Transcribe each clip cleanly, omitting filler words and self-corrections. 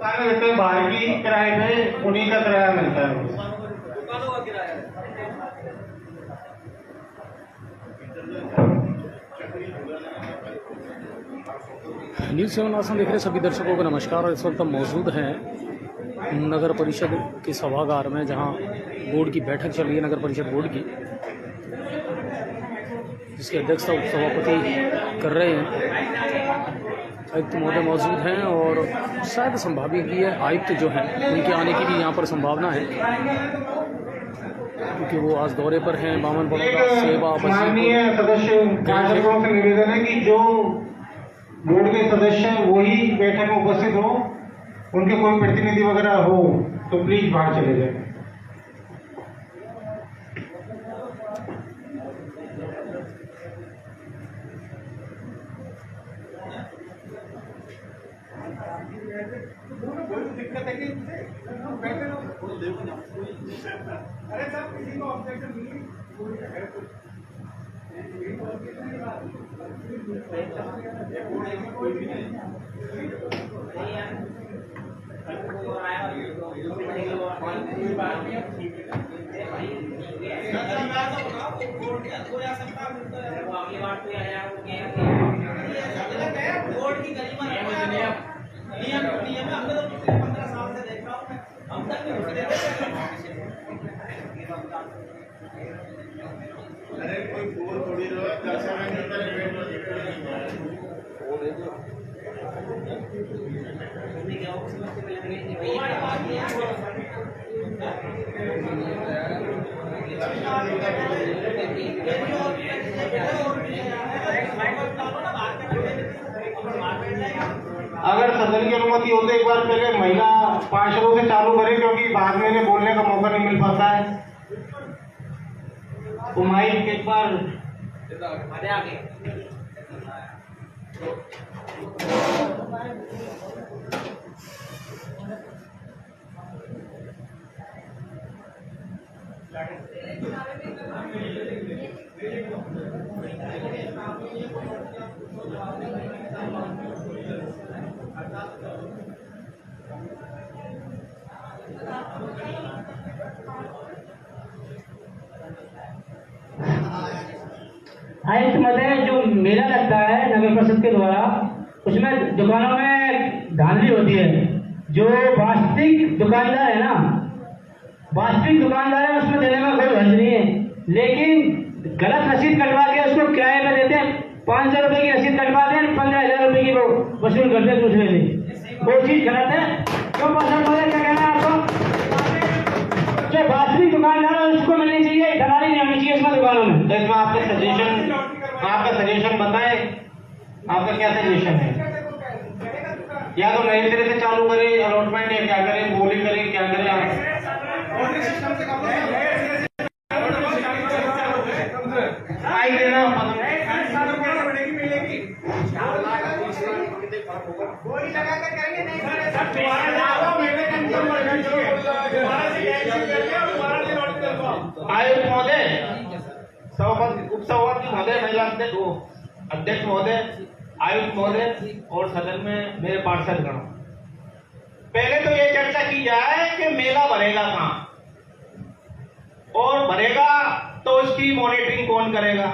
रहते हैं बाहर की किराए पे, उन्हीं का किराया मिलता है। दुकानों का किराया न्यूज़ 7 आसान देख रहे सभी दर्शकों को नमस्कार। और इस वक्त हम मौजूद हैं नगर परिषद के सभागार में, जहां बोर्ड की बैठक चल रही है, नगर परिषद बोर्ड की, जिसकी अध्यक्षता उपसभापति कर रहे हैं। आयुक्त महोदय मौजूद हैं और शायद संभावित आयुक्त जो हैं उनके आने की भी यहाँ पर संभावना है, क्योंकि वो आज दौरे पर हैं। बामन बड़ौदा, सेवा, माननीय सदस्य पार्षदों से निवेदन है कि जो बोर्ड के सदस्य हैं वही बैठक में उपस्थित हो, उनके कोई प्रतिनिधि वगैरह हो तो प्लीज बाहर चले जाए। दिक्कत है कि अरे साहब किसी को ऑब्जेक्शन नहीं बोर्ड की गरीबा नियम हमने तो पिछले 15 साल से देख रहा हूँ मैं, हम तक नहीं घुसते। अरे कोई बोल थोड़ी रहा है, 10 मिनट अगर सदन की अनुमति हो तो एक बार पहले महिला पार्षदों से चालू करें, क्योंकि बाद में इन्हें बोलने का मौका नहीं मिल पाता है। तो माइक एक बार आगे आयुक्त महोदय, जो मेला लगता है नगर परिषद के द्वारा, उसमें दुकानों में धांधली होती है। जो वास्तविक दुकानदार है ना, वास्तविक दुकानदार है, उसमें देने में कोई हर्ज नहीं है, लेकिन गलत रसीद कटवा के उसको किराए पर देते हैं। 500 रुपए की रसीद कटवा दें, 15,000 रुपए की वो वसूल करते हैं दूसरे से। वो चीज गलत है। क्यों पार्षद महोदय, क्या कहना है आपको? जो वास्तविक दुकानदार है उसको मिलनी चाहिए, दलाली नहीं होनी चाहिए इसमें दुकानों में। इसमें आपका सजेशन बताएं, आपका क्या सजेशन है? या तो नए सिरे से चालू करें अलॉटमेंट, या क्या करें, बोली करें, क्या करें आप? आई देना आयुक्त महोदय, उपसभापति महोदय, महिला अध्यक्ष महोदय, आयुक्त महोदय और सदन में मेरे पार्षदगण, पहले तो ये चर्चा की जाए कि मेला भरेगा कहाँ, और भरेगा तो उसकी मॉनिटरिंग कौन करेगा?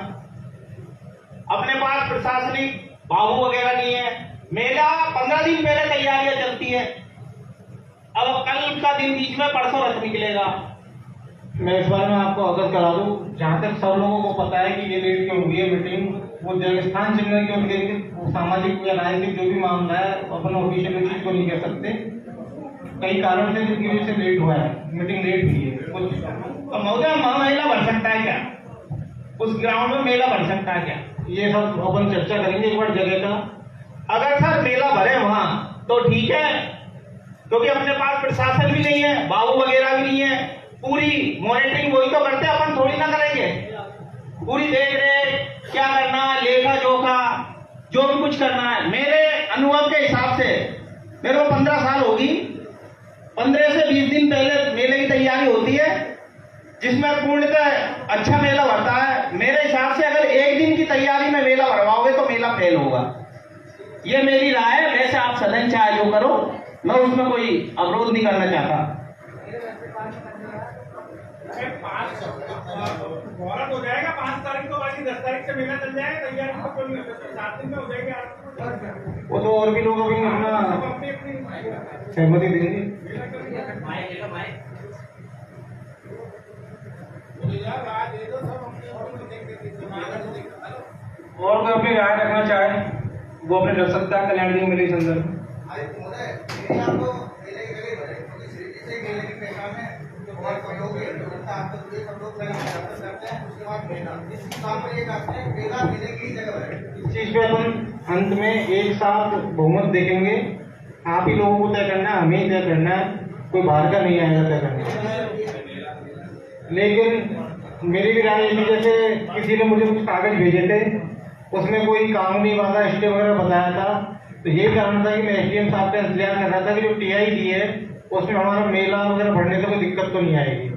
अपने पास प्रशासनिक बाबू वगैरह नहीं है। मेला 15 दिन पहले तैयारियां चलती है। अब कल का दिन बीच में, परसों रथ निकलेगा। मैं इस बारे में आपको अवगत करा दूं, जहां तक सब लोगों को पता है कि ये लेट क्यों हुई है मीटिंग, वो जगस्थान से क्यों उनके सामाजिक या राजनीतिक जो भी मामला है अपन ऑफिशियल चीज को नहीं कह सकते। कई कारण से जिसकी वजह से लेट हुआ है, मीटिंग लेट हुई है कुछ। तो महोदय, मेला भर सकता है क्या? उस ग्राउंड में मेला भर सकता है क्या? ये सब अपन चर्चा करेंगे एक बार जगह का। अगर सर मेला भरे वहां तो ठीक है, क्योंकि अपने पास प्रशासन भी नहीं है, बाबू वगैरह भी नहीं है। पूरी मॉनिटरिंग वही तो करते, अपन थोड़ी ना करेंगे। पूरी देख रेख क्या करना, लेखा जोखा जो भी कुछ करना है। मेरे अनुभव के हिसाब से मेरे को 15 साल होगी, 15 से 20 दिन पहले मेले की तैयारी होती है, जिसमें पूर्णतः अच्छा मेला भरता है। मेरे हिसाब से अगर एक दिन की तैयारी में मेला भरवाओगे तो मेला फेल होगा। ये मेरी राय है, वैसे आप सदन चाहे जो करो, मैं उसमें कोई अवरोध नहीं करना चाहता। मुहूर्त हो जाएगा 5 तारीख को, बाकी 10 तारीख से मेला चल जाएगा, तैयारी तो कोई नहीं होता, 7 दिन में हो जाएगा। वो तो और भी लोग अभी अपना सहमति देंगे। और कोई अपनी राय रखना चाहे वो अपने रख सकता है कल्याण जी मेरे अंदर। इस चीज पे अपन अंत में एक साथ बहुमत देखेंगे। आप ही लोगों को तय करना है, हमें ही तय करना है, कोई बाहर का नहीं आएगा तय करने। लेकिन मेरी भी राय थी, जैसे किसी ने मुझे कुछ कागज भेजे थे, उसमें कोई कानूनी वादा स्टे वगैरह बताया था, तो यही कारण था कि मैं एसडीएम साहब का इंतजार कर रहा था कि जो टीआई दी है उसमें हमारा मेला वगैरह भरने से कोई दिक्कत तो नहीं आएगी,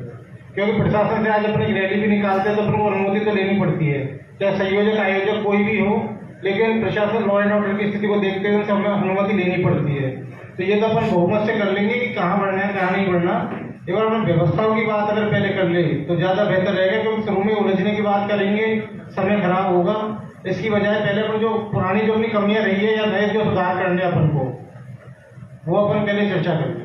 क्योंकि प्रशासन से आज अपनी रैली भी निकालते हैं तो अपने को अनुमति तो लेनी पड़ती है, चाहे संयोजक आयोजक कोई भी हो, लेकिन प्रशासन लॉ एंड ऑर्डर की स्थिति को देखते हुए हमें अनुमति लेनी पड़ती है। तो ये तो अपन बहुमत से कर लेंगे कि कहाँ बढ़ना है कहाँ नहीं बढ़ना। एक बार अपन व्यवस्थाओं की बात अगर पहले कर ले तो ज्यादा बेहतर रहेगा, क्योंकि शुरू में उलझने की बात करेंगे समय खराब होगा। इसकी बजाय पहले अपन जो पुरानी जो अपनी कमियां रही है या नए जो सुधार करने अपन को, वो अपन पहले चर्चा करेंगे।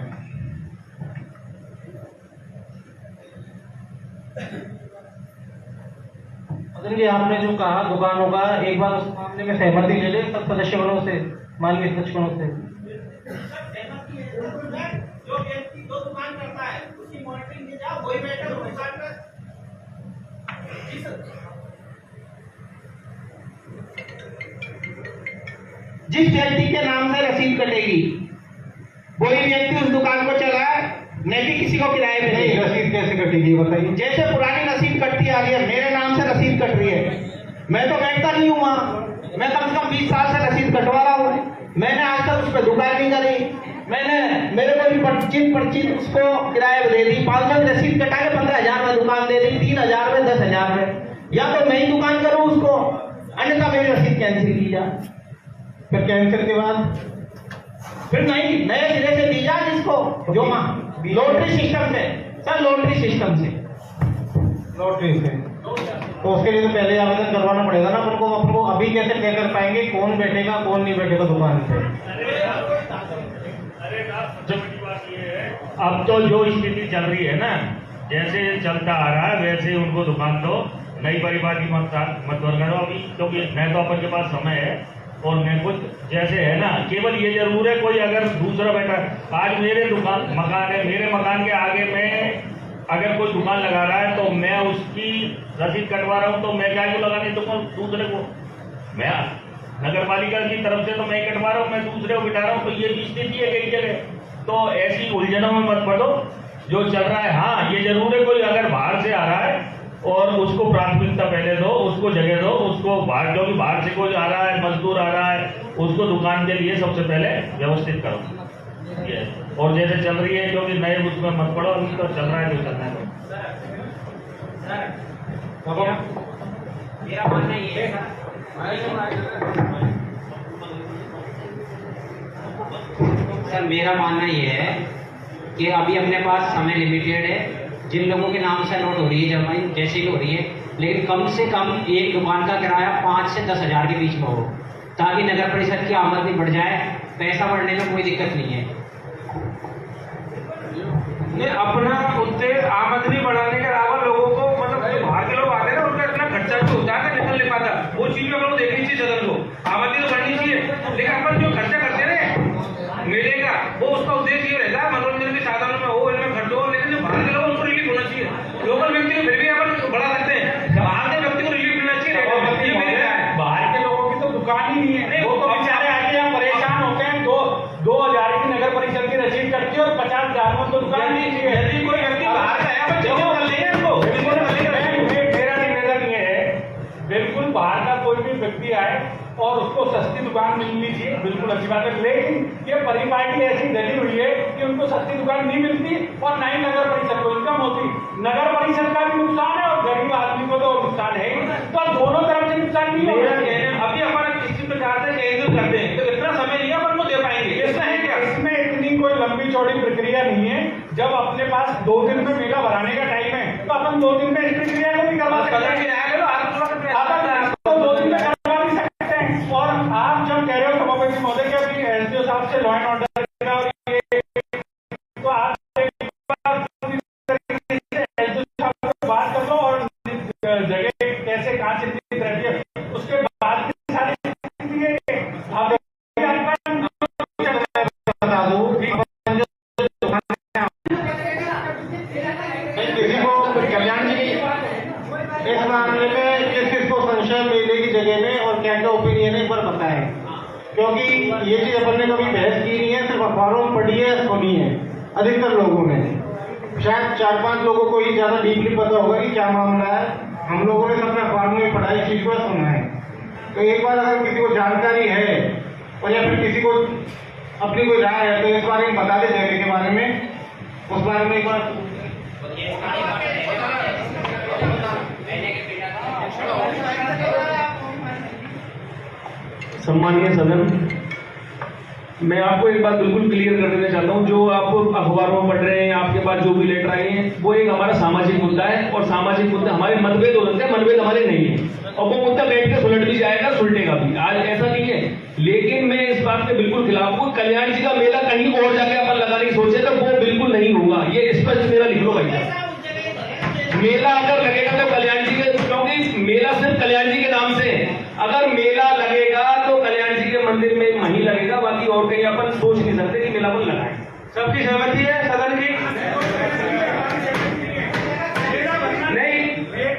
मदन जी, आपने जो कहा दुकानों का, एक बार उस मामले में सहमति ले ले सब सदस्यगणों से, माननीय सदस्यगणों से। जो व्यक्ति 2 दुकान करता है उसकी मॉनिटरिंग की जाए, वही बेटर दुकान पर। जिस व्यक्ति के नाम से रसीद कटेगी वही व्यक्ति उस दुकान को चलाए, नहीं कि किसी को किराए पे नहीं। रसीद कैसे कटेगी बताइए। जैसे पुरानी रसीद कटती आ रही है, मेरे नाम से रसीद कट रही है, मैं तो बैठता नहीं हूँ वहाँ, मैं कम से कम 20 साल से रसीद कटवा रहा हूँ, मैंने आज तक उस पर दुकान नहीं करी, मैंने मेरे को भी पर्ची उसको किराए पे दे दी, 500 रसीद कटा के 15,000 में दुकान दे दी, 3,000 में 10,000 में, या तो मैं ही दुकान करूँ उसको, अन्यथा मेरी रसीद कैंसिल की जाए। फिर कैंसिल के बाद फिर नहीं नए सिरे से दी जाए जिसको, जो लॉटरी सिस्टम से, सर लॉटरी सिस्टम से, लॉटरी से, तो उसके लिए तो पहले आवेदन करवाना पड़ेगा ना अपन को अभी कैसे तय कर पाएंगे कौन बैठेगा कौन नहीं बैठेगा दुकान पे। अब तो जो स्थिति चल रही है ना, जैसे चलता आ रहा है वैसे उनको दुकान दो, नई परिवार की मत करो अभी, क्योंकि न तो अपन के पास समय है और न कुछ जैसे है ना। केवल ये जरूर है कोई अगर दूसरा बैठा, आज मेरे मकान है, मेरे मकान के आगे में अगर कोई दुकान लगा रहा है तो मैं उसकी रसीद कटवा रहा हूँ, तो मैं क्या क्यों लगाने दुकान दूसरे को, मैं नगर पालिका की तरफ से तो मैं कटवा रहा हूँ, मैं दूसरे को बिठा रहा हूँ, तो ये स्थिति है कई जगह। तो ऐसी उलझनों में मत पड़ो, जो चल रहा है हाँ ये जरूर है कोई अगर बाहर से आ रहा है और उसको प्राथमिकता पहले दो, उसको जगह दो, उसको बाहर, जो भी बाहर से कोई आ रहा है, मजदूर आ रहा है, उसको दुकान के लिए सबसे पहले व्यवस्थित करो। और जैसे चल रही है क्योंकि नए उसमें मत पड़ो, अभी तो चल रहा है जो चलना है। मेरा मानना ये है सर, मेरा मानना ये है कि अभी अपने पास समय लिमिटेड है, जिन लोगों के नाम से नोट हो रही है जमीन जैसी भी हो रही है, लेकिन कम से कम एक दुकान का किराया 5 से 10 हज़ार के बीच में हो, ताकि नगर परिषद की आमद भी बढ़ जाए, पैसा बढ़ने में कोई दिक्कत नहीं है। अपना उससे आमदनी बढ़ाने के अलावा लोगों को, मतलब जो बाहर के लोग आते हैं ना, उनका इतना खर्चा जो होता है ना निकल नहीं पाता, वो चीज भी अपन को देखनी चाहिए सदन को। आमदनी तो बढ़नी चाहिए, लेकिन अपन जो खर्चा करते हैं मेले का, वो उसका उद्देश्य ये रहता है मनोरंजन के साधनों में हो, इनमें खर्च हो, लेकिन जो बाहर के लोग उनको रिलीफ होना चाहिए। लोकल व्यक्ति को फिर भी अपन बढ़ा सकते हैं, बाहर के व्यक्ति को रिलीफ मिलना चाहिए। बाहर के लोगों की तो दुकान ही नहीं है, वो तो बेचारे आके यहाँ परेशान होते हैं। 2,000 की नगर परिषद की रसीद कटती है और 50,000 में तो दुकान नहीं चाहिए। यदि कोई व्यक्ति बाहर से आया, मेरा निवेदन ये है, बिल्कुल बाहर का कोई भी व्यक्ति आए और उसको सस्ती दुकान मिलनी चाहिए, बिल्कुल अच्छी बात है, लेकिन ये परिपाटी ऐसी डली हुई है कि उनको सस्ती दुकान नहीं मिलती और ना ही नगर परिषद को इनकम होती। नगर परिषद का भी नुकसान है और गरीब आदमी को तो नुकसान है, तो दोनों तरफ से नुकसान नहीं होगा। अभी अपन किसी प्रकार से केंद्र करते हैं तो इतना चौड़ी प्रक्रिया नहीं है। जब अपने पास 2 दिन में मेला भराने का टाइम है तो अपन 2 दिन में इस प्रक्रिया को भी करवा सकते हैं। अपन तो 2 दिन में करवा भी सकते हैं। और आप जब कह रहे हो सभापति महोदय के अभी एसडीओ साहब से लॉ एंड ऑर्डर का और ये तो आप बात कर लो और जगह कैसे कहाँ चिन्हित रहती है उसके बाद की सारी आप बता दूं किसी को कल्याण जी इस मामले में किसको संशय मेले की जगह में और क्या क्या ओपिनियन है एक बार बताएं, क्योंकि ये चीज अपन ने कभी बहस की नहीं है, सिर्फ अखबारों में पढ़ी है, सुनी है अधिकतर लोगों ने। शायद 4-5 लोगों को ही ज्यादा डीपली पता होगा कि क्या मामला है। हम लोगों ने अपने अखबार में पढ़ा इस चीज को सुना है। तो एक बार अगर किसी को जानकारी है और या फिर किसी को अपनी कोई राय है तो इस बारे में बता दे जगह के बारे में, उस बारे में एक बार। सम्मानीय सदन, मैं आपको एक बात बिल्कुल क्लियर कर देना चाहता हूं। जो आप अखबारों में पढ़ रहे हैं, आपके पास जो भी लेटर आए हैं, वो एक हमारा सामाजिक मुद्दा है और सामाजिक मुद्दा हमारे मतभेद हो सकते हैं, मतभेद हमारे नहीं है और वो मुद्दा बैठ के सुलट भी जाएगा, सुलटेगा भी। आज ऐसा नहीं है, लेकिन मैं इस बात के बिल्कुल खिलाफ हूँ। कल्याण जी का मेला कहीं और जाके अपन लगाने की सोचे तो वो बिल्कुल नहीं होगा, ये स्पष्ट मेरा लिख लो भाई। मेला अगर लगेगा तो कल्याण जी के, क्योंकि मेला सिर्फ कल्याण जी के नाम से है। अगर मेला लगेगा तो कल्याण जी के मंदिर में वहीं लगेगा, बाकी और कहीं अपन सोच नहीं सकते कि मेला अपन लगाए। सबकी सहमति है सदन की? नहीं,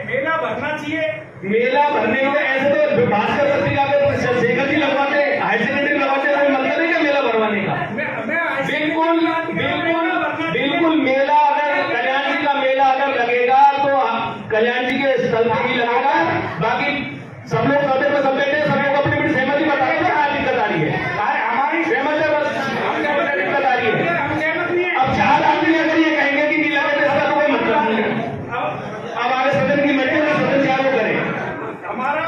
मेला भरना चाहिए। मेला भरने में ऐसे तो भास्कर पत्रिका पे शेखर जी लगवाते, हायर सेकेंडरी लगवाते, कोई मतलब नहीं है मेला भरवाने का। बिल्कुल बिल्कुल बिल्कुल मेला अगर कल्याण जी का मेला अगर लगेगा तो कल्याण जी के स्थल पे ही लगेगा। बाकी सब लोग सदन में सब बैठे, सब लोग अपनी अपनी सहमति बता रहे हैं। क्या दिक्कत आ रही है? हमारी सहमत है, बस दिक्कत आ रही है। अब 4 आदमी अगर ये कहेंगे कि नहीं लगे तो इसका तो कोई मतलब नहीं है। अब आगे सदन की मीटिंग में सदन क्या वो करे। हमारा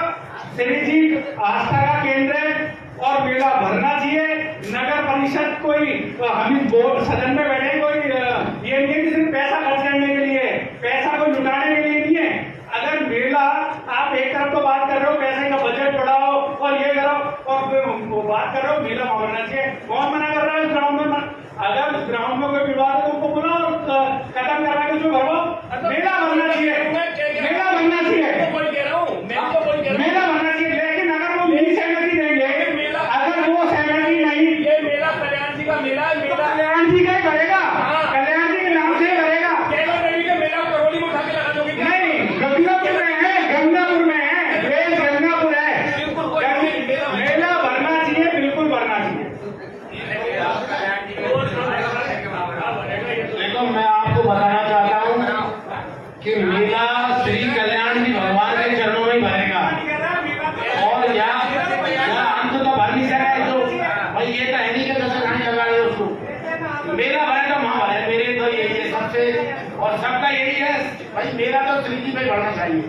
श्री जी आस्था का केंद्र है और मेला भरना चाहिए। नगर परिषद कोई हम इस बोर्ड सदन में बैठे कोई ये नहीं है कि सिर्फ पैसा खर्च करने के लिए, पैसा को लुटाने के लिए नहीं है। अगर मेला आप एक तरफ तो बात कर रहे हो पैसे का बजट बढ़ाओ और ये करो और वो बात कर रहे हो मेला भरना चाहिए, कौन मना कर रहा है? इस ग्राउंड में अगर उस ग्राउंड में कोई विवाद है तो उनको बुलाओ, खत्म करवा के जो भरो। मेला भरना चाहिए, मेला भरना चाहिए, मेला भरना चाहिए। लेकिन अगर वो नहीं सहमति देंगे, अगर वो सहमति नहीं, ये मेला कल्याण जी का मेला है, मेला कल्याण जी का करेगा, कल्याण जी के नाम से करेगा। मेला करौली में उठा के लगा दोगे? नहीं, गंगापुर में है, गंगापुर में है, रेल गंगापुर है। मेला भरना चाहिए, बिल्कुल भरना चाहिए। देखो मैं आपको बताना चाहता हूँ कि मेला श्री कल्याण जी भगवान के चरणों में ही भरेगा और यहाँ हम तो भर नहीं सके। तो भाई ये तो है नहीं कि 10 घंटे लगा रहे उसको, मेला भरे तो वहां भरे। मेरे तो यही है सबसे, और सबका यही है भाई, मेला तो श्री जी पे भरना चाहिए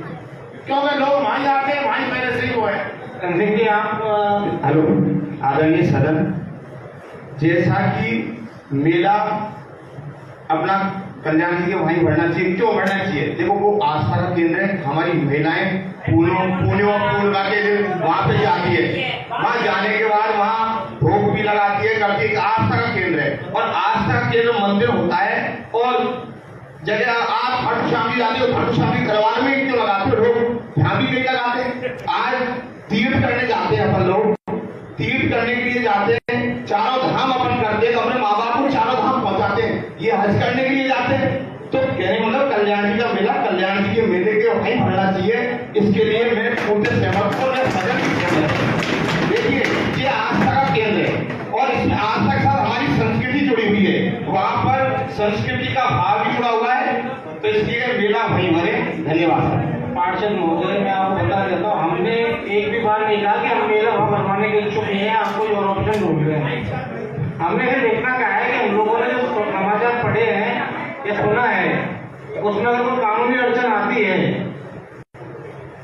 क्योंकि लोग वहां जाते हैं, वहीं पहले से ही वो है। सिंह जी आप हेलो आदरणीय सदन, जैसा कि मेला अपना कल्याण जी के वहीं बढ़ना चाहिए, क्यों बढ़ना चाहिए? देखो वो आस्था का केंद्र है, हमारी महिलाएं पुण्य के लिए वहां पे जाती है, वहां जाने के बाद वहां भोग भी लगाती है, करती है। आस्था का केंद्र है और आस्था का केंद्र मंदिर होता है। और जगह आप हट शामी जाते हो, हट शामी करवाने में क्यों लगाते हो? लोग ध्यान भी नहीं लगाते। आज तीर्थ करने जाते हैं अपन लोग, तीर्थ करने के लिए जाते हैं, चारों धाम अपन करते हैं, अपने माँ बाप को चारों धाम पहुंचाते हैं, ये हज करने के लिए जाते हैं। तो कहने मतलब कल्याण जी का मेला कल्याण जी के मेले के वहीं भरना चाहिए। इसके लिए मैं पूर्ण सहमत हूं। देखिए ये आस्था का केंद्र है और इसमें आस्था के साथ हमारी संस्कृति जुड़ी हुई है, वहां पर संस्कृति का भाव भी जुड़ा हुआ है, तो इसलिए मेला वहीं भरे। धन्यवाद। पार्षद महोदय मैं आपको बता देता हूँ, हमने एक भी बार नहीं कहा कि हम मेला वहां भरवाने के इच्छुक नहीं है, आप कोई और ऑप्शन ढूंढ रहे हैं। हमने सिर्फ देखना क्या है कि हम लोगों ने जो समाचार पढ़े हैं या सुना है, उसमें अगर कोई कानूनी अड़चन आती है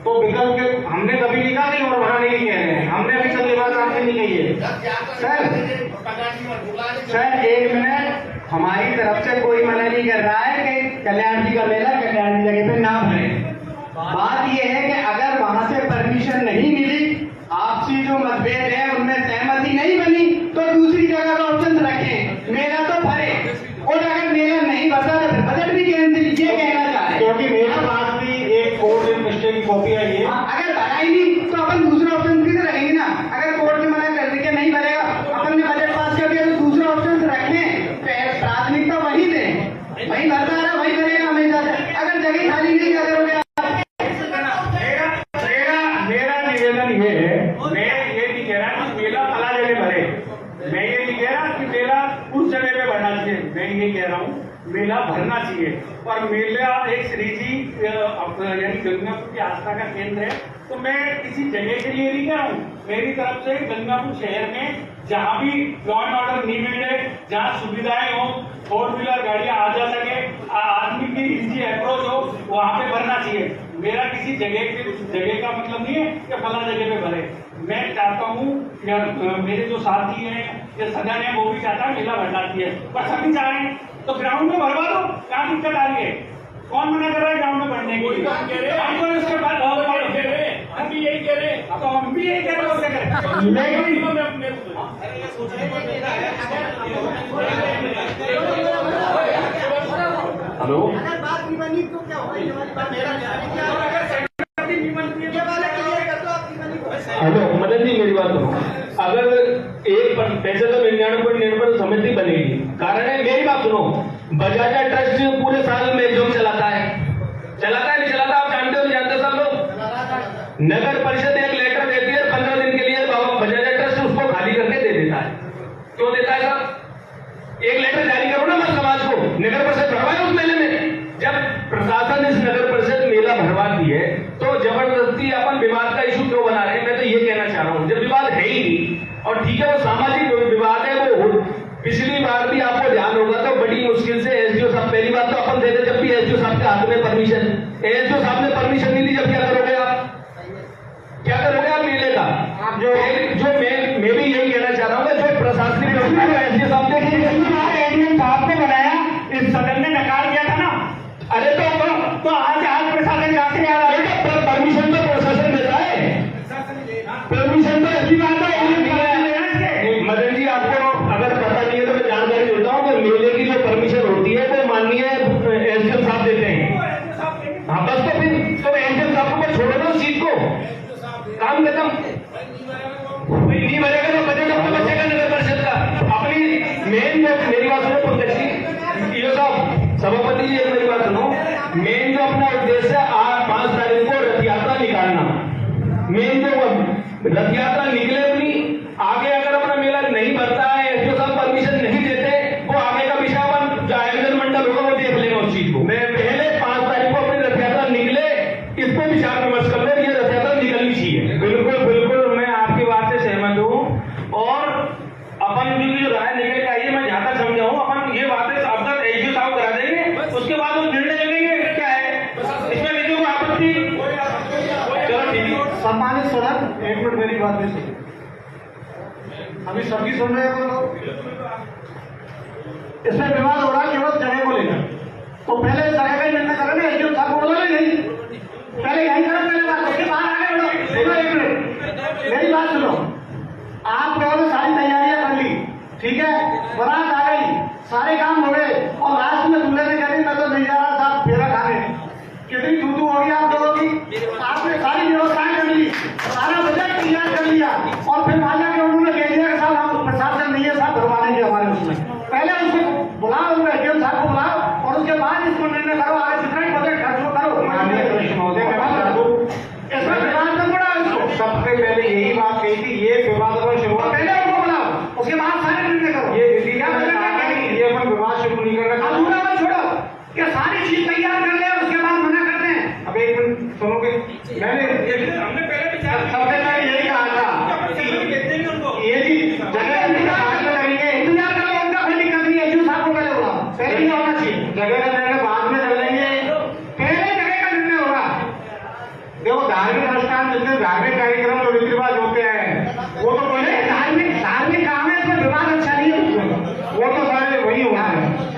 तो विकल्प के हमने कभी नहीं कहा कि और भराने की कह रहे हैं। हमने अभी तक ये बात आपसे नहीं कही है। सर 1 मिनट, हमारी तरफ से कोई मना नहीं कर रहा है कि कल्याण जी का मेला कल्याण जी जगह पे ना भरे। बात यह है कि अगर वहां से परमिशन नहीं मिली, आपसी जो मतभेद है उनमें सहमति नहीं बनी, तो दूसरी जगह का ऑप्शन रखें, मेला तो भरे। और अगर मेला नहीं भरता तो फिर बजट भी कैंसिल, ये कहना चाह रहे हैं। क्योंकि मेरे पास भी एक कोर्ट मिस्टेक की कॉपी आई है। अगर भरा ही नहीं तो अपन दूसरा ऑप्शन किसे रखेंगे ना। अगर कोर्ट ने मना कर दिया नहीं भरेगा, अपन ने बजट पास कर दिया, तो दूसरा ऑप्शन रखें, प्राथमिकता वही दें, वही भरता रहा वही करेगा हमेशा से। अगर जगह खाली नहीं क्या करोगे? मेरा निवेदन ये है, मैं ये नहीं कह रहा कि मेला फला जगह भरे, मैं ये नहीं कह रहा कि मेला उस जगह पे भरना चाहिए, मैं ये कह रहा हूँ मेला भरना चाहिए। और मेला एक श्री जी यानी गंगापुर की आस्था का केंद्र है, तो मैं किसी जगह के लिए नहीं कह रहा हूँ। मेरी तरफ से गंगापुर शहर में जहाँ भी लॉ एंड ऑर्डर नीडेड है, जहाँ सुविधाएं हो, 4 व्हीलर गाड़ियां आ जा सके, आदमी की इजी अप्रोच हो, वहाँ पे भरना चाहिए। मेरा किसी जगह का मतलब नहीं है कि फला जगह पे भरे। मैं चाहता हूँ या मेरे जो साथी हैं या सदन है वो भी चाहता है मेला भरना चाहिए, पर सभी चाह रहे हैं तो ग्राउंड में भरवा दो, क्या दिक्कत आ रही है? कौन मना कर रहा है ग्राउंड में भरने के लिए? हम तो इसके बाद हम भी यही कह रहे हैं, तो हम भी यही कह रहे हैं, हेलो अगर बात नहीं बनी तो क्या होगा? ये वाली बात मेरा हेलो मदन जी, मेरी बात सुनो। अगर 1% समिति बनेगी, कारण है, मेरी बात सुनो, बजाजा ट्रस्ट पूरे साल में जो चलाता है नहीं चलाता, आप जानते हो नहीं जानते सब लोग। नगर परिषद एक लेटर देती है 15 दिन के लिए, बजाजा ट्रस्ट उसको खाली करके दे देता है। क्यों देता है साहब? एक लेटर जारी करो ना मत समाज को, नगर परिषद भरवाए उस मेले में। जब प्रशासन इस नगर परिषद मेला भरवाती है तो जबरदस्ती अपन विवाद का इशू क्यों बना रहे हैं? मैं तो ये कहना चाह रहा हूँ, जब विवाद है ही नहीं, और ठीक है वो सामाजिक विवाद है, वो पिछली बार भी आपको ध्यान होगा तो बड़ी मुश्किल से एसडीओ साहब, पहली बात तो अपन देते जब भी एसडीओ साहब के हाथ में परमिशन, एसडीओ साहब ने परमिशन नहीं दी, जब क्या करोगे आप? क्या करोगे आप मेले का? जो मैं भी यही कहना चाह रहा हूँ, जो प्रशासनिक एसडीओ साहब ने एडीएम साहब ने बनाया, इस सदन ने नकार दिया था ना। अरे तो आज प्रशासन यहाँ से आ रहा है, परमिशन तो प्रशासन देता है, परमिशन तो ऐसी बात है। मदन जी, आपको अगर पता नहीं है तो मैं जानकारी देता हूँ कि मेले की जो परमिशन होती है वो माननीय एसडीएम साहब देते हैं। हाँ बस, तो फिर तो एसडीएम साहब को छोड़ दो सीट को, काम खत्म। नहीं भरेगा तो बजट आपको बचेगा नगर परिषद का। अपनी मेन जो, मेरी बात सुनो पंकज जी, ये साहब सभापति जी, एक मेरी बात सुनो, मेन जो अपना उद्देश्य है 5 तारीख को रथ यात्रा निकालना, मेन जो रथ यात्रा निकले अपनी, आगे अगर अपना मेला नहीं भरता है, एसडीओ साहब परमिशन नहीं देते, वो आगे का विषय अपन जो आयोजन मंडल होगा वो देख लेगा उस चीज को। मैं पहले 5 तारीख को अपनी रथ यात्रा निकले, इस पर विचार विमर्श कर ले, ये रथ यात्रा निकलनी चाहिए। बिल्कुल मैं आपकी बात से सहमत हूँ, और अपन की जो राय निकल के आई है, मैं जहाँ तक समझा हूँ, अपन ये बातें अब तक एसडीओ साहब करा देंगे, उसके बाद वो निर्णय लेंगे क्या है इसमें किसी को आपत्ति। चलो ठीक है। सम्मानित सदन, 1 मिनट मेरी बात नहीं सुनी, अभी सभी सुन रहे हैं लोग। इसमें विवाद हो रहा है केवल जगह को लेकर, तो पहले जगह का निर्णय करेंगे, एसडीओ साहब को बोला नहीं, पहले यही करो, पहले बात उसके बाद आगे बढ़ो। देखो 1 मिनट मेरी बात सुनो, आप लोगों ने सारी तैयारियां कर ली, ठीक है, बारात आ गई, सारे काम हो गए, और लास्ट में दूल्हे ने कह दी मैं तो नहीं जा रहा साहब फेरा खाने। कितनी तू हो गई आप लोगों की? आपने सारी व्यवस्थाएं कर ली, सारा बजट तैयार कर लिया, और फिर मान लिया कि उन्होंने कह दिया कि साहब हम प्रशासन नहीं है साहब भरवाने के हमारे उसमें। पहले उसको बुलाओ, उनको एसडीएम साहब को बुलाओ, और उसके बाद इसको निर्णय करो, आगे जितना ही बजट खर्च करो। माननीय कृष्ण महोदय, इसमें विवाद में पड़ा उसको। सबसे पहले यही बात कही थी, ये विवाद को शुरुआत पहले उनको बुलाओ, उसके बाद सारे निर्णय करो। ये अपन विवाद शुरू नहीं करना, अधूरा मत छोड़ो कि सारी चीज तैयार कर ले, उसके बाद मना करते हैं। अब 1 मिनट सुनोगे, हमने पहले सबसे पहले यही कहा था, ये जी जगह इंतजार करो, उनका कोई दिक्कत नहीं है, एसडीओ साहब को पहले बुलाओ, पहले नहीं होना चाहिए, जगह का निर्णय बाद में कर लेंगे, पहले जगह का निर्णय होगा। देखो धार्मिक अनुष्ठान, जितने धार्मिक कार्यक्रम जो रीति रिवाज होते हैं, वो तो पहले धार्मिक काम है, इसमें विवाद अच्छा नहीं है, वो तो सारे वही होना है।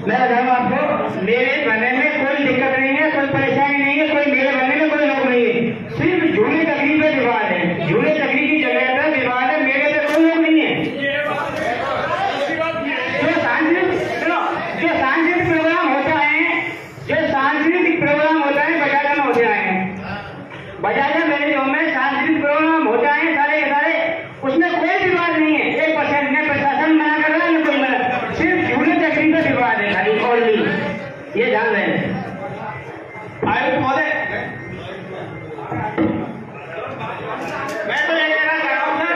मैं बताऊँ आपको, मेले बनने में कोई दिक्कत नहीं है, कोई परेशानी नहीं है, कोई मेले बनने में कोई रोक नहीं है। सिर्फ झूले तकरीब पे विवाद है, झूले तकरीब की जगह पर विवाद है, मेले पे कोई रोक नहीं है। जो सांस्कृतिक प्रोग्राम होता है, जो सांस्कृतिक प्रोग्राम होता है बजाजा में होते हैं, बजाजा मेरे गाँव में सांस्कृतिक प्रोग्राम होता है सारे के सारे, उसमें कोई विवाद नहीं है। 1% में प्रशासन मना कर रहा है, न कोई मना, सिर्फ झूले तकरीब पे विवाद है खाली, और नहीं। ये ध्यान रहे। आयुक्त महोदय, मैं तो ये कहना चाह रहा हूँ सर,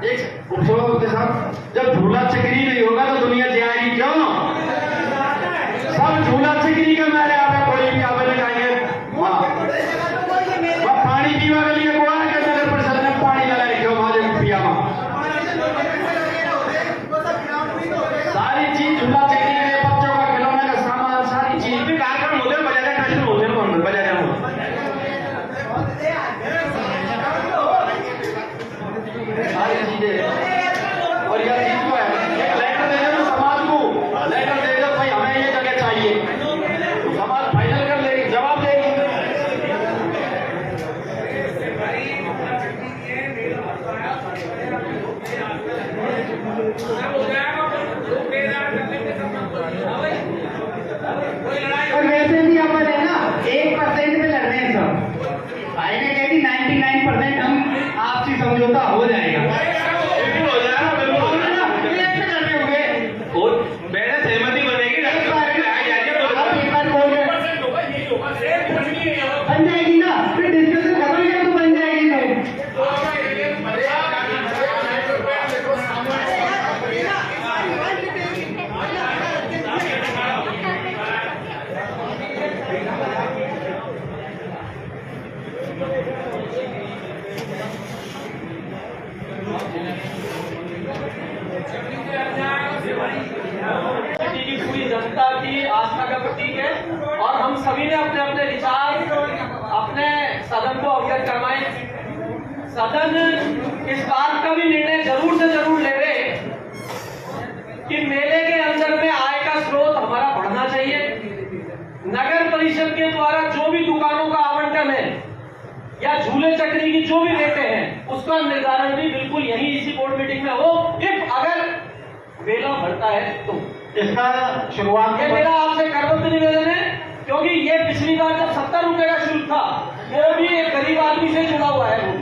एक उपसभापति साहब, जब झूला चक्री नहीं होगा तो दुनिया जाएगी क्यों? सब झूला चक्री के मेले आप कोई भी आवे लगाएंगे, वहाँ पानी पीवा के लिए कोआ के नगर परिषद ने पानी लगा रखे वहाँ जो पिया वहाँ सारी चीज झूला चक्री के लिए, बच्चों का खिलौने का सामान, सारी चीज भी कार्यक्रम होते हैं, बजाजा ट्रस्ट होते हैं, बजाजा में सारी चीजें। और यह चीज को है, एक लेटर दे दो समाज को, लेटर दे दो भाई हमें ये जगह चाहिए, तो समाज फाइनल कर लेगी, जवाब देगी। और वैसे भी अपन है ना 1% पे लड़ रहे हैं सब। भाई ने कह दी 99% हम आपसी समझौता हो जाएगा। बिल्कुल हो जाएगा, बिल्कुल हो जाएगा। कैसे कर रहे होंगे? और मैंने सहमति बनेगी ना, आप एक बार बोल रहे बन जाएगी ना, फिर डिस्कशन खत्म किया तो बन जाएगी तो। की पूरी जनता की आस्था का प्रतीक है और हम सभी ने अपने अपने विचार अपने सदन को अवगत करवाए। सदन इस बात का भी निर्णय जरूर से जरूर ले ले कि मेले के अंदर में आय का स्रोत हमारा बढ़ना चाहिए। नगर परिषद के द्वारा जो भी दुकानों का आवंटन है या झूले चक्री की जो भी रेटें हैं उसका निर्धारण भी बिल्कुल यही इसी बोर्ड मीटिंग में हो, इफ अगर मेला भरता है तो। इसका शुरुआत ये मेरा आपसे करबद्ध निवेदन है, क्योंकि ये पिछली बार जब 70 रुपए का शुल्क था वो भी एक गरीब आदमी से जुड़ा हुआ है, वो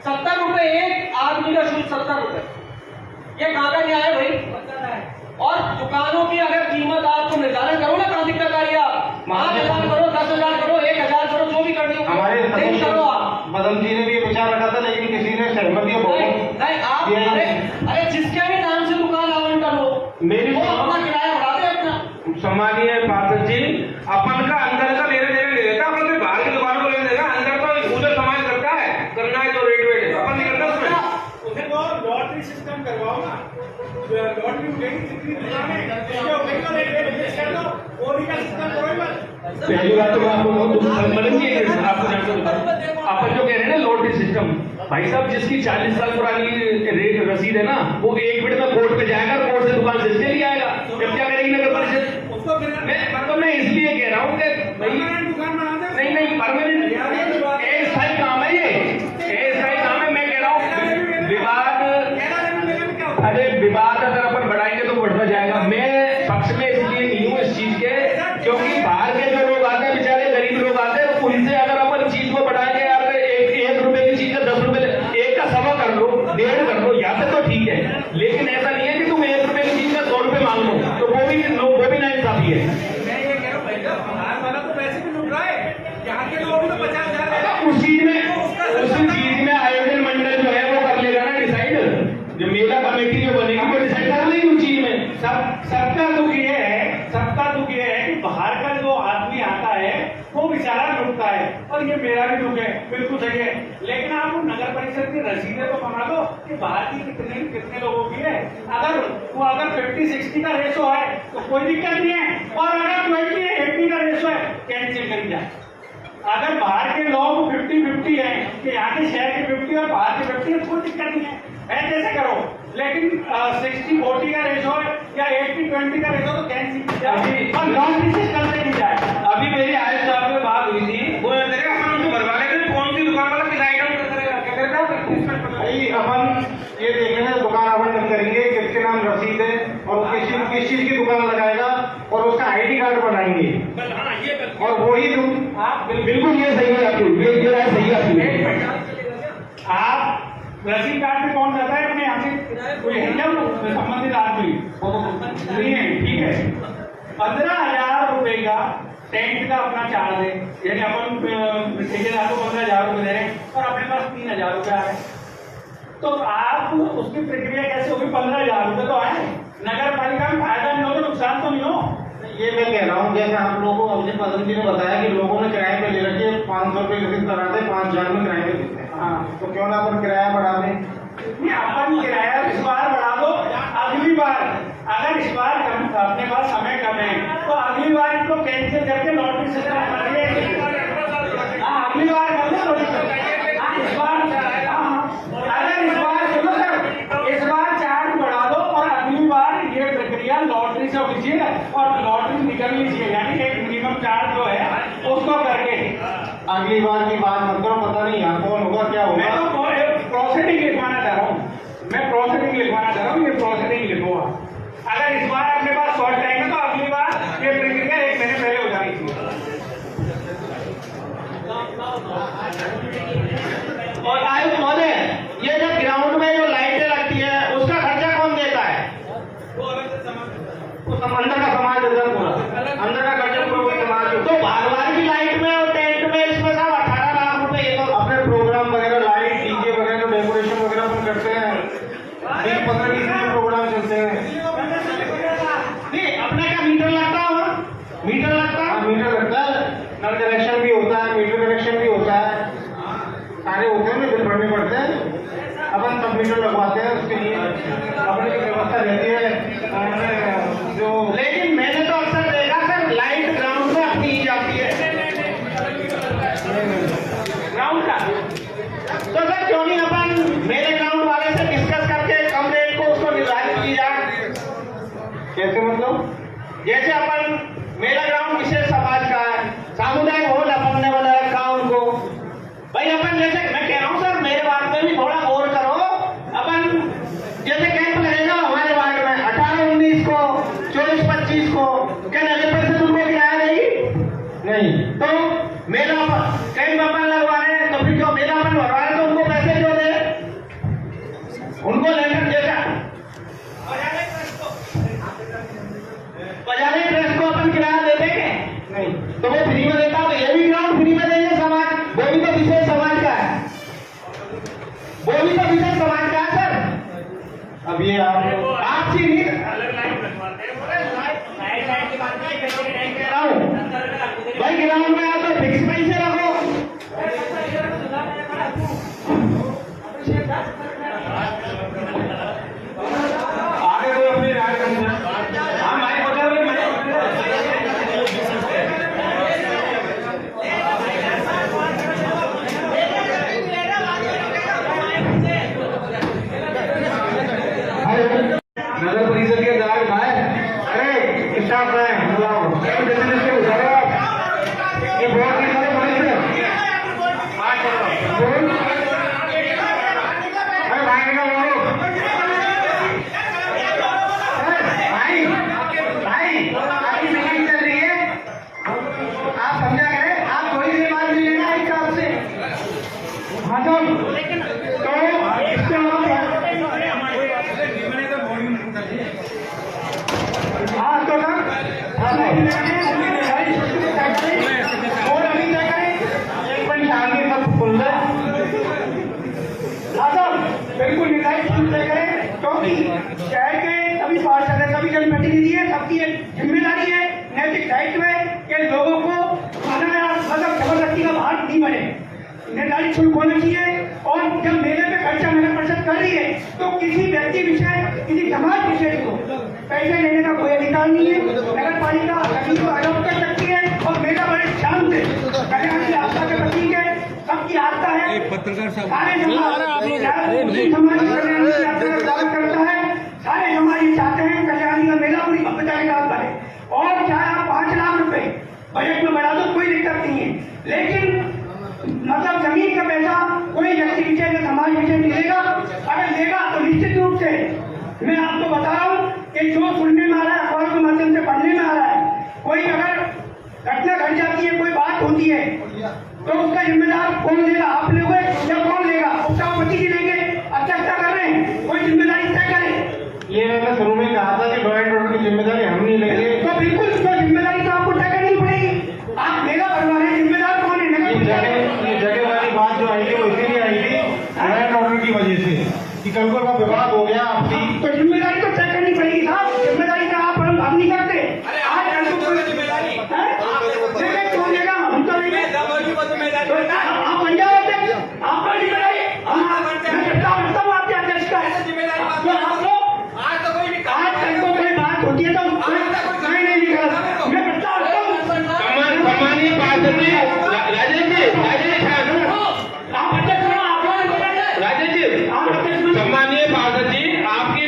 70 रुपए एक आदमी का शुल्क, 70 रुपए, ये कहाँ का न्याय है भाई? और दुकानों की अगर कीमत आपको निर्धारण करो ना, कहाँ दिक्कत आ रही है? 5,000 करो, 10,000 करो, 1,000 करो, जो भी करनी हो नहीं करो आप। मदन जी ने भी विचार रखा था, लेकिन किसी ने सहमति नहीं आप अरे जिसके भी नाम से दुकान आवंटन हो मेरी वो अपना किराया बढ़ा दे अपना। सम्मानीय पाठक जी, अपन का अंदर का लेने देने नहीं देता, अपन बाहर की दुकान को लेने देगा। अंदर तो उधर समाज करता है, करना है तो रेट वेट अपन नहीं करता उसमें। उसे तो लॉटरी सिस्टम करवाओ ना, लॉटरी उठेगी जितनी दुकानें कर दो, ओरी का सिस्टम करो बस। पहली बात तो मैं आपको मदन जी आपको अपन जो कह रहे हैं ना लॉटरी सिस्टम, भाई साहब जिसकी 40 साल पुरानी रेट रसीद है ना, वो एक मिनट में कोर्ट पे जाएगा, कोर्ट से दुकान से ले आएगा। जब क्या करेगी नगर परिषद? मैं इसलिए कह रहा हूँ कि भाई दुकान बना दे। नहीं परमानेंट एक स्थायी काम है, ये एक स्थायी काम है। मैं कह रहा हूँ विवाद, अरे विवाद अगर अपन बढ़ाएंगे तो बढ़ता जाएगा। मैं पक्ष में इसलिए नहीं हूँ इस चीज के, क्योंकि बाहर के जो लोग आते हैं बेचारे गरीब लोग आते हैं, उनसे अगर अपन चीज को बढ़ाएंगे यार, एक रुपए की चीज का 10 रुपए, एक का 1.25 कर लो, 1.5 कर लो, यहाँ तक तो ठीक है। लेकिन ऐसा नहीं है कि तुम 1 रुपए की चीज का 100 रुपए मांग लो, तो वो भी ना इंसाफी है। मैं ये कह रहा हूँ भैया, बाहर वाला तो वैसे भी लूट रहा है, यहाँ के लोग तो 50,000 उस चीज में आयोजन मंडल जो है वो कर लेगा ना डिसाइड, जो मेला कमेटी जो बनेगी वो डिसाइड कर लेगी उस चीज में। सबका दुख ये है कि बाहर का जो आदमी आता है वो बेचारा लुटता है, और ये मेरा भी दुख है, बिल्कुल सही है। लेकिन आप नगर परिषद की रसीदें तो बना दो कि बाहर की कितने लोगों की है। अगर 50-60 का रेशो है तो कोई दिक्कत नहीं है, और अगर 20-80 का रेशो है कैंसिल कर जाए। अगर बाहर के लोग 50-50 है कि यहाँ के शहर के 50 और बाहर के 50 है, कोई दिक्कत नहीं है, ऐसे करो। लेकिन 60-40 का रेशो या 80-20 का रेशो तो कैंसिल और लॉटरी से करते नहीं जाए। अभी मेरी आयत साहब में बात हुई थी, वो ये करेगा अपन उनको भरवा लेंगे, कौन सी दुकान वाला किस आइटम का करेगा, क्या करेगा भाई? अपन ये देखेंगे दुकान आवंटन करेंगे, किसके नाम रसीद है और किस चीज की दुकान लगाएगा और उसका आईडी कार्ड बनाएंगे और वही आप बिल्कुल ये सही है आपकी, ये राय सही है आपकी। आप रसीद कार्ड में कौन रहता है अपने यहाँ से कोई है क्या संबंधित आदमी नहीं है, ठीक है। 15,000 रुपए का टेंट का अपना चार्ज है, यानी अपन ठेकेदार को 15,000 रुपए दे रहे हैं और अपने पास 3,000 रुपए आ रहे हैं, तो आप उसकी प्रक्रिया कैसे होगी? 15,000 रुपए तो आए, नगर पालिका में फायदा नहीं हो तो नुकसान तो नहीं हो। ये मैं कह रहा हूँ, जैसे आप लोगों को अपने पसंद जी ने बताया कि लोगों ने किराए पे ले रखी है, 500 रुपए रसीद कराते, 5,000 में किराए पे देते हैं। हाँ, तो क्यों ना अपन किराया बढ़ा दें? नहीं, अपन किराया इस बार बढ़ा दो, अगली बार अगर इस बार अपने पास समय कम है तो अगली बार इनको कैंसिल करके लॉटरी से अगली बार कर दो इस बार। अगर इस बार सुनो सर, इस बार चार्ज बढ़ा दो और अगली बार ये प्रक्रिया लॉटरी से होनी चाहिए और लॉटरी निकलनी चाहिए, यानी एक मिनिमम चार्ज जो है उसको करके। अगली बार की बात मत करो, पता नहीं यहाँ कौन होगा क्या होगा। मैं तो प्रोसीडिंग लिखवाना चाह रहा हूँ, मैं प्रोसीडिंग लिखवाना चाह रहा हूँ, ये प्रोसीडिंग लिखो। अगर इस बार अपने पास शॉर्ट टाइम है तो अगली बार ये प्रक्रिया 1 महीने पहले हो जानी चाहिए। और आयुक्त महोदय, ये जो ग्राउंड में जो लाइटें लगती है उसका खर्चा कौन देता है? वो अंदर का समाज देता है, पूरा अंदर का खर्चा पूरा वही समाज। तो भागवान की लाइट में और टेंट में इसमें सब 18 लाख रुपए ये तो अपने प्रोग्राम वगैरह, लाइट, डीजे वगैरह, डेकोरेशन वगैरह अपन करते हैं, 15-20 दिन प्रोग्राम चलते हैं। नहीं, अपने का मीटर लगता है, मीटर लगता है, मीटर लगता है, नल कनेक्शन भी होता है, मीटर कनेक्शन भी होता है, सारे होते हैं, बिल भरने पड़ते हैं, अपन सब मीटर लगवाते हैं, उसके लिए अपने की व्यवस्था रहती है जो। लेकिन मैंने तो अक्सर देखा सर, लाइट ग्राउंड में अपनी ही जाती है ग्राउंड का। तो सर क्यों नहीं अपन मेरे ग्राउंड वाले से डिस्कस करके कम रेट को उसको निर्धारित की जाए? कैसे मतलब? जैसे अपन मेरा ग्राउंड विशेष समाज का है, सामुदायिक भवन अपन ने बना रखा उनको, भाई अपन जैसे मैं कह रहा हूँ सर, मेरे वार्ड में भी थोड़ा गौर करो। अपन जैसे कैंप लगेगा हमारे वार्ड में 18-19 को, 24-25 को, क्या नगर परिषद उनको किराया देगी? नहीं। तो मेला कैंप अपन लगवा रहे हैं, तो फिर क्यों मेला अपन भरवा रहे हैं, तो उनको पैसे क्यों दे? उनको लेकर जैसा बजाने प्रेस को अपन किराया दे देंगे? नहीं। तो वो फ्री में देता, तो ये भी ग्राउंड फ्री में देंगे समाज, वो भी तो विशेष समाज का है, वो भी तो विशेष समाज का है सर। अब ये आप सी नहीं कह रहा हूँ भाई, ग्राउंड में आप तो फिक्स पैसे रखो। आगे कोई अपनी राय हाँ भाई बोले नगर परिषद के ग्राहक खाए। अरे स्टाफ है ये बहुत ही सारे बड़े से बिल्कुल निर्धारित करें, क्योंकि शहर के सभी पार्षद है, सभी जनप्रतिनिधि है, सबकी जिम्मेदारी है, नैतिक दायित्व है कि लोगों को मतलब जबरदस्ती का भार नहीं बने, निर्धारित शुल्क होना चाहिए। और जब मेले पे खर्चा नगर परिषद कर रही है तो किसी व्यक्ति विषय, किसी समाज विशेष को पैसे लेने का कोई अधिकार नहीं है। नगर पालिका सभी को अडॉप्ट कर सकती है और मेला बड़े शान से कल्याण की आस्था के प्रतीक है, सब सबकी आस्था है। सारे समाज स्वागत करता है। सारे समाज ये चाहते हैं कल्याणी का मेला पूरी भव्यता के साथ करे, और चाहे आप 5 लाख रुपए बजट में बढ़ा दो, कोई दिक्कत नहीं है, लेकिन मतलब जमीन का पैसा कोई व्यक्ति विषय या समाज विषय मिलेगा, अगर लेगा तो निश्चित रूप से मैं आपको बता रहा हूँ कि जो सुनने में आ रहा है, अखबार के माध्यम से पढ़ने में आ रहा है, कोई अगर घटना घट जाती है, कोई बात होती है, तो उसका जिम्मेदार कौन लेगा? आप लोगे या कौन लेगा? उपसभापति जी लेंगे, अध्यक्षता कर रहे हैं, कोई जिम्मेदारी तय करे। ये मैंने शुरू में कहा था कि लॉ एंड ऑर्डर की जिम्मेदारी हम नहीं लेंगे। तो बिल्कुल उसका जिम्मेदारी तो आपको तय करनी पड़ेगी। आप मेला बनवा रहे हैं, जिम्मेदार कौन है? ये जगह वाली बात जो आई थी वो इसीलिए आई थी लॉ एंड ऑर्डर की वजह से कि कल को विवाद हो गया आपकी, तो जिम्मेदारी तो तय करनी पड़ेगी साहब। जिम्मेदारी का आप हम नहीं करते। आज जिम्मेदारी कौन लेगा? हम तो नहीं, आप बन जाओ, आपका जिम्मेदारी आपके अध्यक्ष का है। तो आप लोग आज कल को कोई बात होती है तो नहीं निकल, मैं बता सम्मानीय पार्षद जी, राजेश जी, आप अध्यक्ष बनो, आप राजेश जी, सम्मानीय पार्षद जी, आपकी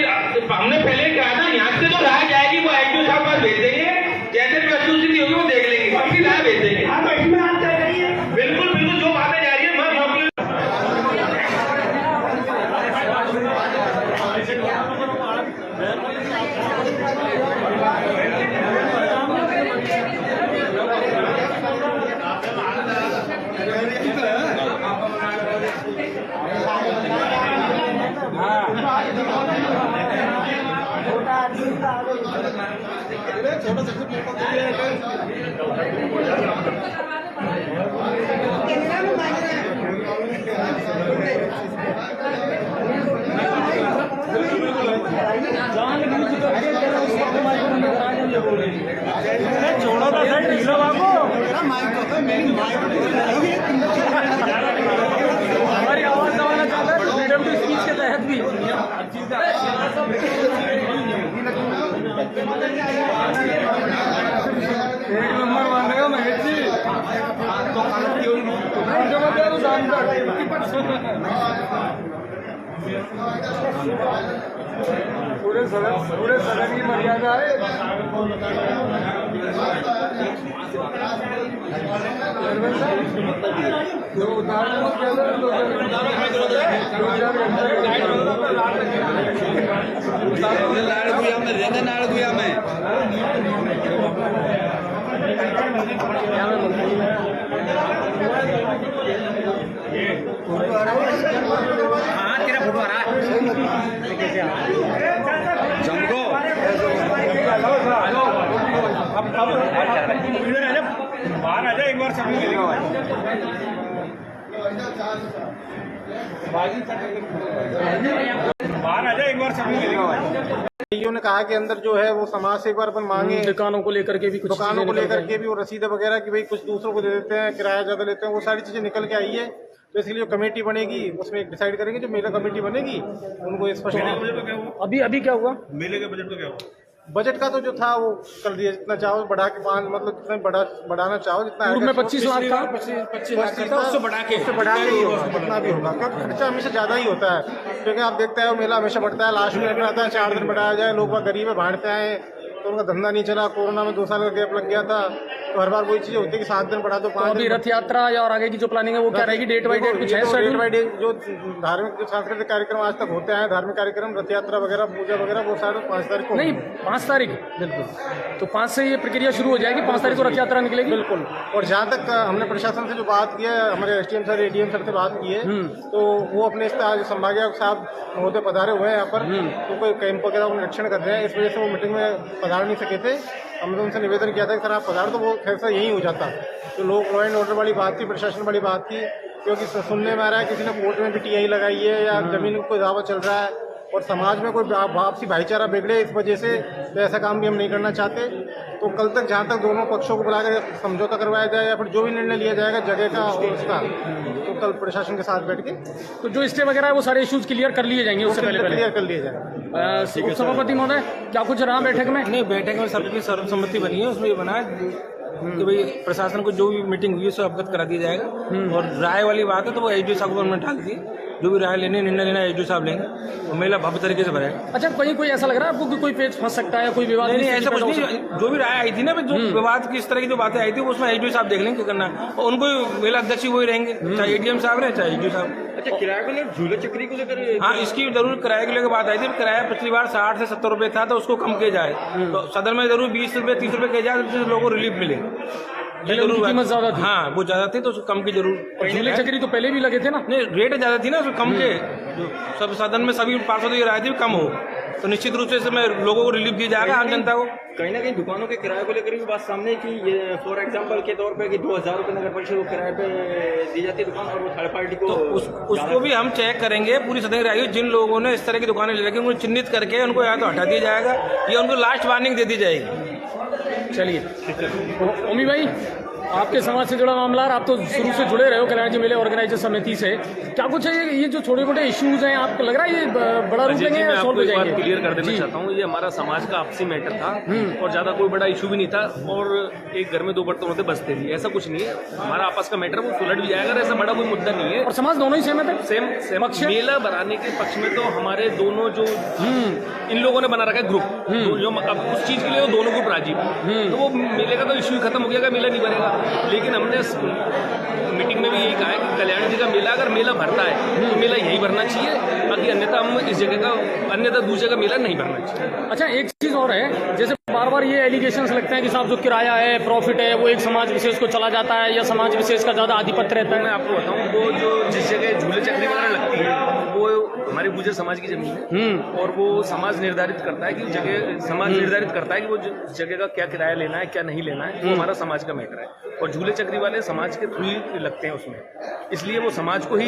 हमने पहले कहा था यहाँ से जो राय जाएगी वो एक्टिव साहब पास भेज देंगे, जैसे भी वस्तुस्थिति होगी वो देख लेंगे, सबकी राय भेज देंगे। हाँ, तो इसमें आप तय करिए। बिल्कुल बिल्कुल, जो बातें जा रही है मैं हमारी आवाज दबाना चाहता है फ्रीडम टू स्पीच के तहत भी एक नंबर मानेगा महेश जी, पूरे सदन की मर्यादा है। तेरा फोटो आ रहा जमको बाहर आ जाए एक बार, सब बाहर आ जाए एक बार, सब ने कहा कि अंदर जो है वो समाज से एक बार अपन मांगे, दुकानों को लेकर के भी कुछ दुकानों को लेकर के भी, और रसीदें वगैरह की भाई कुछ दूसरों को दे देते हैं, किराया ज्यादा लेते हैं, वो सारी चीजें निकल के आई है। तो इसलिए जो कमेटी बनेगी उसमें डिसाइड करेंगे, जो मेला कमेटी बनेगी उनको स्पष्ट। अभी क्या हुआ? मेले के बजट का क्या हुआ? बजट का तो जो था वो कर दिया, जितना चाहो बढ़ा के 5, मतलब जितना बढ़ाना चाहो जितना। पूर्व में 25 लाख था, 25 लाख था, उससे बढ़ा के ही होगा, जितना भी होगा, क्योंकि खर्चा हमेशा ज्यादा ही होता है, क्योंकि आप देखते हैं वो मेला हमेशा बढ़ता है, लास्ट मिनट में आता है, 4 दिन बढ़ाया जाए, लोग गरीब है भाड़ते आए, तो उनका धंधा नहीं चला, कोरोना में 2 साल का गैप लग गया था, तो हर बार वही चीज होती है कि 7 दिन बढ़ा दो, 5 दिन। रथ यात्रा या और आगे की जो प्लानिंग है वो क्या रहेगी? डेट बाई डेट कुछ है? डेट बाई डेट जो धार्मिक जो सांस्कृतिक कार्यक्रम आज तक होते हैं, धार्मिक कार्यक्रम, रथ यात्रा वगैरह, पूजा वगैरह, वो सारे 5 तारीख को। नहीं, 5 तारीख, बिल्कुल। तो 5 से ये प्रक्रिया शुरू हो जाएगी, 5 तारीख को रथ यात्रा निकलेगी। बिल्कुल। और जहाँ तक हमने प्रशासन से जो बात की है, हमारे एसडीएम सर, एडीएम सर से बात की है, तो वो अपने इस आज संभागीय साहब महोदय पधारे हुए हैं यहाँ पर, तो कोई कैंप वगैरह वो निरीक्षण कर रहे हैं, इस वजह से वो मीटिंग में पधार नहीं सके थे। हमने उनसे निवेदन किया था कि सर आप पधार, तो वो खैर से यही हो जाता। तो लोग लॉ एंड ऑर्डर वाली बात थी, प्रशासन वाली बात थी, क्योंकि सुनने में आ रहा है किसी ने कोर्ट में भी टीआई लगाई है या जमीन का कोई दावा चल रहा है, और समाज में कोई आपसी भाईचारा बिगड़े इस वजह से, तो ऐसा काम भी हम नहीं करना चाहते। तो कल तक जहाँ तक दोनों पक्षों को बुलाकर समझौता करवाया जाए, या फिर जो भी निर्णय लिया जाएगा जगह का और उसका, तो कल प्रशासन के साथ बैठ के तो जो स्टे वगैरह है वो सारे इश्यूज क्लियर कर लिए जाएंगे, उससे पहले क्लियर कर लिए जाएगा। सभापति महोदय क्या कुछ रहा बैठक में? नहीं, बैठक में सबकी सर्वसम्मति बनी है, उसमें ये बना कि भाई प्रशासन को जो भी मीटिंग हुई है उससे अवगत करा दिया जाएगा। और राय वाली बात है तो वो एसडीओ साहब को उन्होंने ठाक दी, जो भी राय लेने निर्णय लेना एसडीओ साहब लेंगे और मेला भव्य तरीके से भरेगा। अच्छा, कहीं कोई ऐसा लग रहा है आपको कि कोई पेच फंस सकता है, कोई विवाद? नहीं, ऐसा कुछ नहीं। जो भी राय आई थी ना, जो विवाद की इस तरह की जो बातें आई थी उसमें एसडीओ साहब देख लेंगे क्या करना है, और उनको मेला अध्यक्ष वही रहेंगे, चाहे एडीएम साहब रहे चाहे एसडीओ साहब। अच्छा, किराए को लेकर झूले चक्री को लेकर, हाँ, इसकी जरूर किराए को लेकर बात आई थी। किराया पिछली बार 60 से 70 रुपए था, तो उसको कम किया जाए, तो सदन में जरूर 20 रुपए 30 रुपए किया जाए, जिससे लोगों को रिलीफ मिले। कीमत ज्यादा थी। हाँ, वो ज्यादा थी तो उसको कम की जरूर। और झूले चक्री तो पहले भी लगे थे ना? नहीं, रेट ज्यादा थी ना, उसको कम के। जो सब सदन में सभी पार्षदों की राय थी कम हो, तो निश्चित रूप से इसमें लोगों को रिलीफ दिया जाएगा, आम जनता को। कहीं ना कहीं दुकानों के किराए को लेकर भी बात सामने की, ये फॉर एग्जांपल के तौर पे कि 2000 रुपये नगर परिषद को किराए पे दी जाती है दुकान, और वो थर्ड पार्टी को, तो उसको भी हम चेक करेंगे। पूरी सदन की राय, जिन लोगों ने इस तरह की दुकानें ले रखी उनको चिन्हित करके उनको या तो हटा दिया जाएगा या उनको लास्ट वार्निंग दे दी जाएगी। चलिए ओमी भाई, आपके समाज से जुड़ा मामला, आप तो शुरू से जुड़े रहे हो कल्याण जी मेले ऑर्गेनाइजर समिति से, क्या कुछ है ये जो छोटे मोटे इश्यूज हैं, आपको लग रहा है ये बड़ा रूप लेंगे या सॉल्व हो जाएंगे? क्लियर कर देना चाहता हूँ, ये हमारा समाज का आपसी मैटर था और ज्यादा कोई बड़ा इशू भी नहीं था, और एक घर में 2 बर्तन होते बचते भी, ऐसा कुछ नहीं है। हमारा आपस का मैटर वो सुलझ भी जाएगा, ऐसा बड़ा कोई मुद्दा नहीं है। और समाज दोनों ही सहमत है? सेम पक्ष। मेला बनाने के पक्ष में तो हमारे दोनों जो इन लोगों ने बना रखा है ग्रुप, जो अब उस चीज के लिए वो दोनों ग्रुप राजी, तो वो मेले का तो इशू खत्म हो गया, मेला नहीं बनेगा। लेकिन हमने मीटिंग में भी यही कहा है कि कल्याण जी का मेला अगर मेला भरता है तो मेला यही भरना चाहिए, बाकी अन्यथा हम इस जगह का, अन्यथा दूसरी जगह मेला नहीं भरना चाहिए। अच्छा, एक चीज और है, जैसे बार बार ये एलिगेशंस लगते हैं कि साहब जो किराया है, प्रॉफिट है, वो एक समाज विशेष को चला जाता है या समाज विशेष का ज्यादा आधिपत्य रहता है। मैं आपको बताऊं, वो जो जिस जगह झूले चक्री वगैरह लगती है वो हमारी गुर्जर समाज की जमीन है, और वो समाज निर्धारित करता है कि जगह, समाज निर्धारित करता है कि वो जगह का क्या किराया लेना है, क्या नहीं लेना है, वो हमारा समाज का मैटर है। और झूले चक्री वाले समाज के थ्रू ही लगते हैं उसमें, इसलिए वो समाज को ही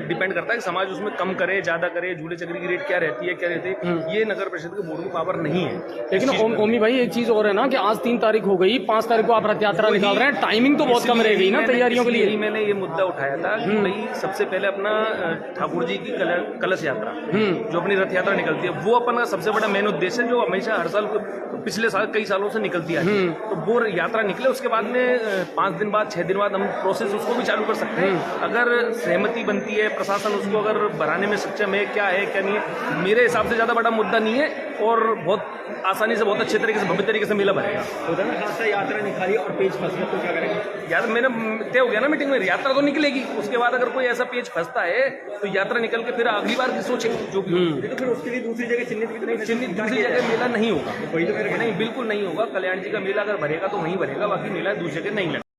डिपेंड करता है कि समाज उसमें कम करे ज्यादा करे, झूले चक्री की रेट क्या रहती है, क्या रहती है, ये नगर परिषद के बोर्ड को पावर नहीं है। लेकिन ओमी भाई, एक चीज और है ना कि आज 3 तारीख हो गई, 5 तारीख को आप रथ यात्रा निकाल रहे हैं, टाइमिंग तो बहुत कम रहेगी ना तैयारियों के लिए। मैंने ये मुद्दा उठाया था कि भाई सबसे पहले अपना ठाकुर जी की कलश यात्रा, जो अपनी रथ यात्रा निकलती है, वो अपना सबसे बड़ा मेन उद्देश्य है, जो हमेशा हर साल पिछले साल कई सालों से निकलती है। तो वो यात्रा निकले, उसके बाद में 5 दिन बाद 6 दिन बाद हम प्रोसेस उसको भी चालू कर सकते हैं, अगर सहमति बनती है, प्रशासन उसको अगर बढ़ाने में सक्षम है, क्या है क्या नहीं है। मेरे हिसाब से ज्यादा बड़ा मुद्दा नहीं है, और बहुत आसानी से, बहुत अच्छे तरीके से, भव्य तरीके से मेला भरेगा। यात्रा निकाली और पेज फंस गया तो क्या करेंगे? यार मैंने तय हो गया ना मीटिंग में, यात्रा तो निकलेगी, उसके बाद अगर कोई ऐसा पेज फंसता है तो यात्रा निकल के फिर अगली बार की सोचेंगे जो भी। तो फिर उसके लिए दूसरी जगह चिन्हित दूसरी जगह मेला नहीं होगा, वही तो नहीं, बिल्कुल नहीं होगा। कल्याण जी का मेला अगर भरेगा तो वहीं भरेगा, बाकी मेला दूसरी जगह नहीं लगेगा।